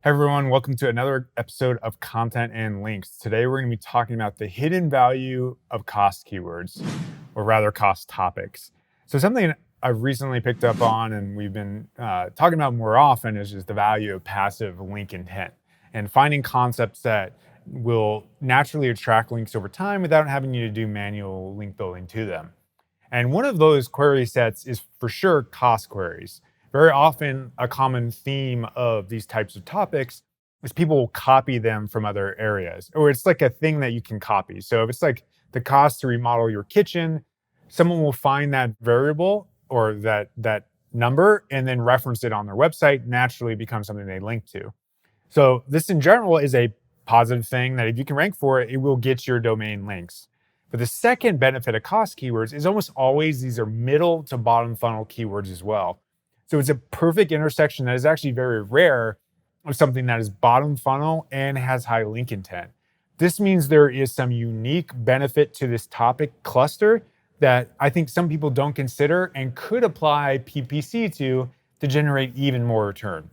Hey everyone, welcome to another episode of Content and Links. Today we're going to be talking about the hidden value of cost keywords, or rather cost topics. So something I've recently picked up on and we've been talking about more often is just the value of passive link intent and finding concepts that will naturally attract links over time without having you to do manual link building to them. And one of those query sets is for sure cost queries. Very often, a common theme of these types of topics is people will copy them from other areas, or it's like a thing that you can copy. So if it's like the cost to remodel your kitchen, someone will find that variable or that number and then reference it on their website, naturally becomes something they link to. So this in general is a positive thing that if you can rank for it, it will get your domain links. But the second benefit of cost keywords is almost always these are middle to bottom funnel keywords as well. So it's a perfect intersection that is actually very rare of something that is bottom funnel and has high link intent. This means there is some unique benefit to this topic cluster that I think some people don't consider and could apply PPC to generate even more return.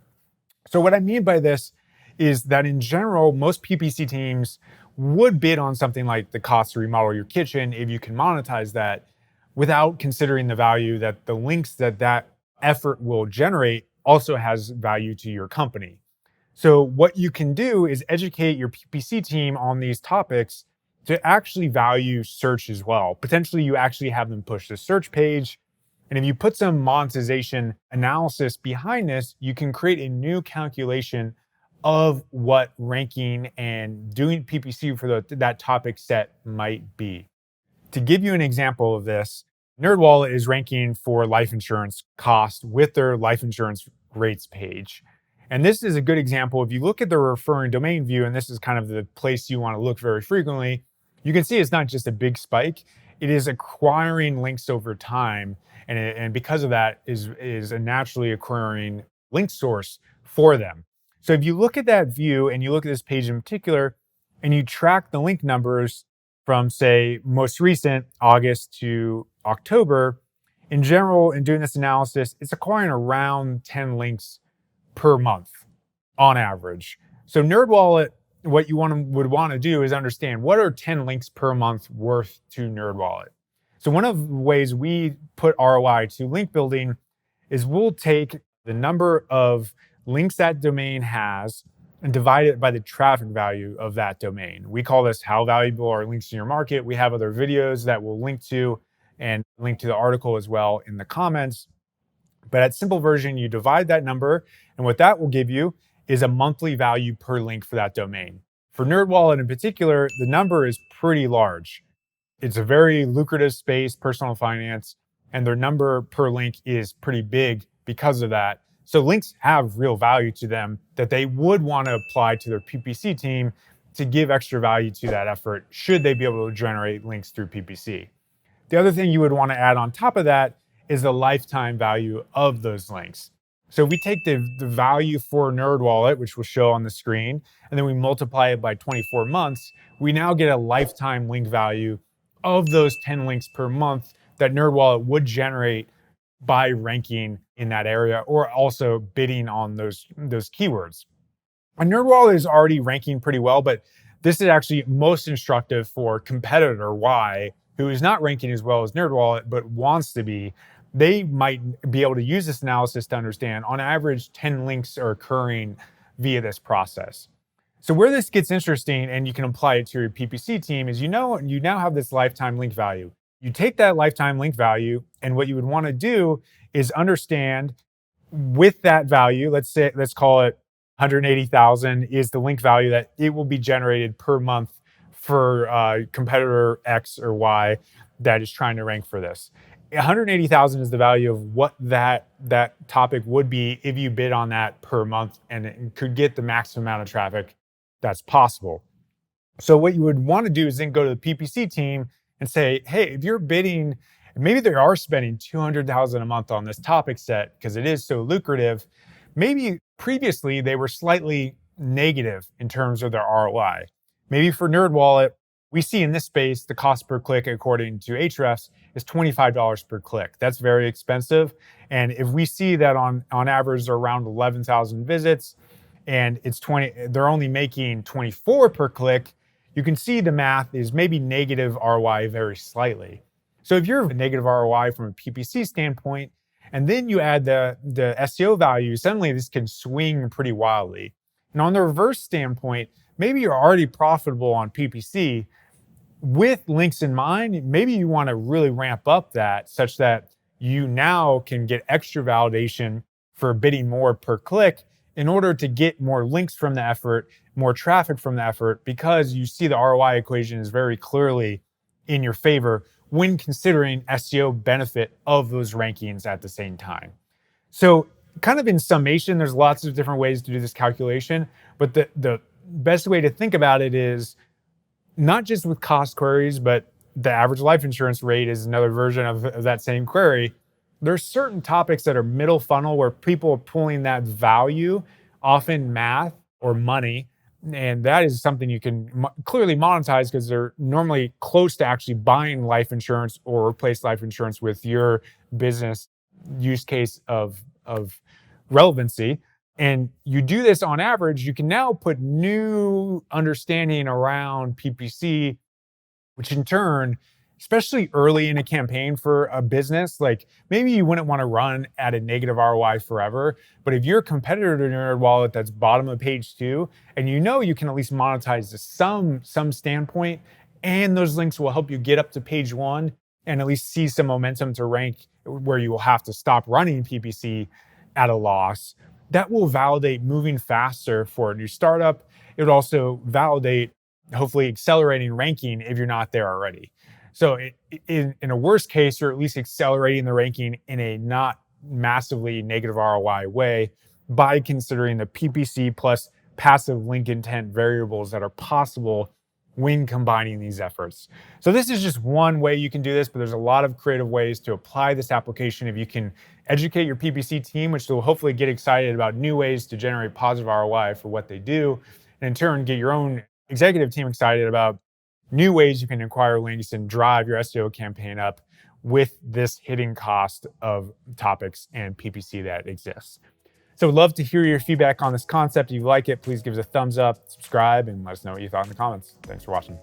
So what I mean by this is that in general, most PPC teams would bid on something like the cost to remodel your kitchen if you can monetize that without considering the value that the links that effort will generate also has value to your company. So what you can do is educate your PPC team on these topics to actually value search as well. Potentially you actually have them push the search page. And if you put some monetization analysis behind this, you can create a new calculation of what ranking and doing PPC for that topic set might be. To give you an example of this, NerdWallet is ranking for life insurance cost with their life insurance rates page. And this is a good example. If you look at the referring domain view, and this is kind of the place you want to look very frequently, you can see it's not just a big spike. It is acquiring links over time. And because of that is a naturally acquiring link source for them. So if you look at that view and you look at this page in particular, and you track the link numbers from, say, most recent August to October, in general, in doing this analysis, it's acquiring around 10 links per month on average. So NerdWallet, what you would want to do is understand what are 10 links per month worth to NerdWallet. So one of the ways we put ROI to link building is we'll take the number of links that domain has and divide it by the traffic value of that domain. We call this how valuable are links in your market. We have other videos that we'll link to and link to the article as well in the comments. But at simple version, you divide that number, and what that will give you is a monthly value per link for that domain. For NerdWallet in particular, the number is pretty large. It's a very lucrative space, personal finance, and their number per link is pretty big because of that. So links have real value to them that they would want to apply to their PPC team to give extra value to that effort should they be able to generate links through PPC. The other thing you would want to add on top of that is the lifetime value of those links. So we take the value for NerdWallet, which will show on the screen, and then we multiply it by 24 months, we now get a lifetime link value of those 10 links per month that NerdWallet would generate by ranking in that area or also bidding on those keywords. And NerdWallet is already ranking pretty well, but this is actually most instructive for competitor Y, who is not ranking as well as NerdWallet, but wants to be. They might be able to use this analysis to understand on average 10 links are occurring via this process. So where this gets interesting and you can apply it to your PPC team is you now have this lifetime link value. You take that lifetime link value and what you would want to do is understand with that value, let's call it 180,000 is the link value that it will be generated per month for competitor X or Y that is trying to rank for this. 180,000 is the value of what that topic would be if you bid on that per month, and it could get the maximum amount of traffic that's possible. So what you would want to do is then go to the PPC team and say, hey, if you're bidding, maybe they are spending 200,000 a month on this topic set because it is so lucrative. Maybe previously they were slightly negative in terms of their ROI. Maybe for NerdWallet, we see in this space, the cost per click, according to Ahrefs, is $25 per click. That's very expensive. And if we see that on average, around 11,000 visits, and it's 20, they're only making 24 per click, you can see the math is maybe negative ROI very slightly. So if you're a negative ROI from a PPC standpoint, and then you add the SEO value, suddenly this can swing pretty wildly. And on the reverse standpoint, maybe you're already profitable on PPC. With links in mind, maybe you want to really ramp up that such that you now can get extra validation for bidding more per click in order to get more links from the effort, more traffic from the effort, because you see the ROI equation is very clearly in your favor when considering SEO benefit of those rankings at the same time. So, kind of in summation, there's lots of different ways to do this calculation, but the best way to think about it is not just with cost queries, but the average life insurance rate is another version of that same query. There's certain topics that are middle funnel where people are pulling that value, often math or money. And that is something you can clearly monetize because they're normally close to actually buying life insurance or replace life insurance with your business use case of relevancy. And you do this on average, you can now put new understanding around PPC, which in turn, especially early in a campaign for a business, like maybe you wouldn't want to run at a negative ROI forever. But if you're a competitor to NerdWallet that's bottom of page 2, and you know you can at least monetize to some standpoint, and those links will help you get up to page 1 and at least see some momentum to rank where you will have to stop running PPC at a loss, that will validate moving faster for a new startup. It would also validate hopefully accelerating ranking if you're not there already. So in a worst case, you're at least accelerating the ranking in a not massively negative ROI way by considering the PPC plus passive link intent variables that are possible when combining these efforts. So this is just one way you can do this, but there's a lot of creative ways to apply this application. If you can educate your PPC team, which will hopefully get excited about new ways to generate positive ROI for what they do, and in turn get your own executive team excited about new ways you can acquire links and drive your SEO campaign up with this hidden cost of topics and PPC that exists. So I'd love to hear your feedback on this concept. If you like it, please give us a thumbs up, subscribe, and let us know what you thought in the comments. Thanks for watching.